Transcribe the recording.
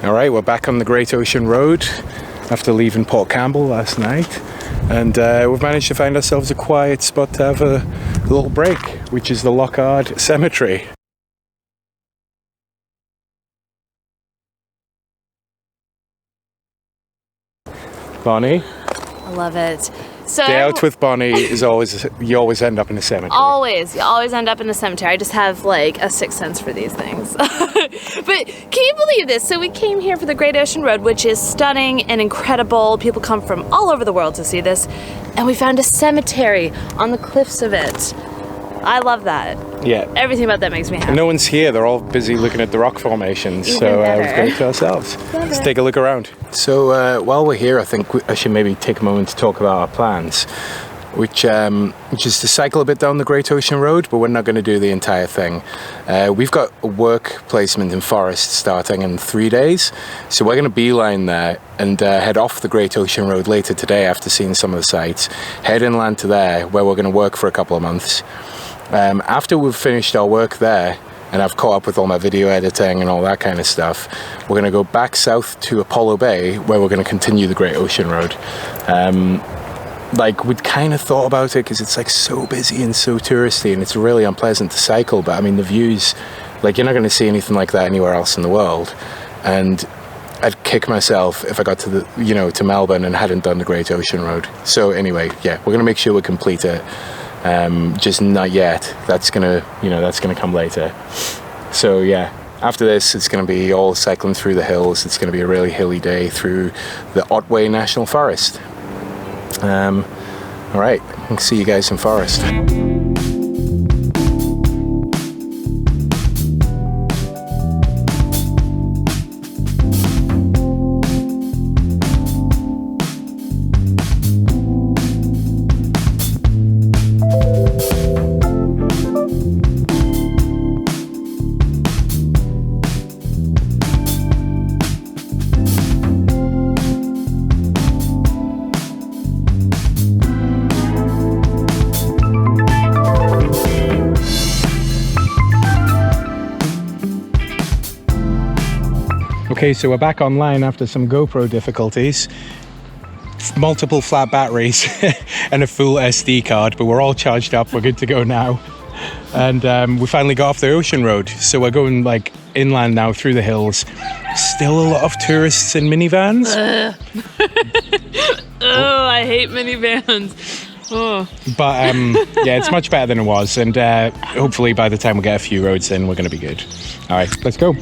All right, we're back on the Great Ocean Road after leaving Port Campbell last night, and we've managed to find ourselves a quiet spot to have a little break, which is the Loch Ard Cemetery. Bonnie? I love it. So Day out with Bonnie is always, you always end up in a cemetery. Always. You always end up in a cemetery. I just have like a sixth sense for these things. But can you believe this? So we came here for the Great Ocean Road, which is stunning and incredible. People come from all over the world to see this. And we found a cemetery on the cliffs of it. I love that. Yeah. Everything about that makes me happy. And no one's here. They're all busy looking at the rock formations. Even so better. we've got it to ourselves. Let's take a look around. So while we're here, I think I should maybe take a moment to talk about our plans, which is to cycle a bit down the Great Ocean Road, but we're not going to do the entire thing. We've got a work placement in Forrest starting in 3 days. So we're going to beeline there and head off the Great Ocean Road later today after seeing some of the sites. Head inland to there, where we're going to work for a couple of months. After we've finished our work there, and I've caught up with all my video editing and all that kind of stuff, we're going to go back south to Apollo Bay, where we're going to continue the Great Ocean Road. Like, we'd kind of thought about it because it's like so busy and so touristy, and it's really unpleasant to cycle, but I mean the views, like, you're not going to see anything like that anywhere else in the world. And I'd kick myself if I got to the, to Melbourne and hadn't done the Great Ocean Road. So anyway, yeah, we're going to make sure we complete it. Just not yet. That's gonna come later. So yeah, after this, it's gonna be all cycling through the hills. It's gonna be a really hilly day through the Otway National Forest. All right, I'll see you guys in Forest. Okay, so we're back online after some GoPro difficulties. Multiple flat batteries and a full SD card, but we're all charged up. We're good to go now. And we finally got off the ocean road. So we're going like inland now through the hills. Still a lot of tourists in minivans. Oh, I hate minivans. Oh. But yeah, it's much better than it was. And hopefully by the time we get a few roads in, we're going to be good. All right, let's go.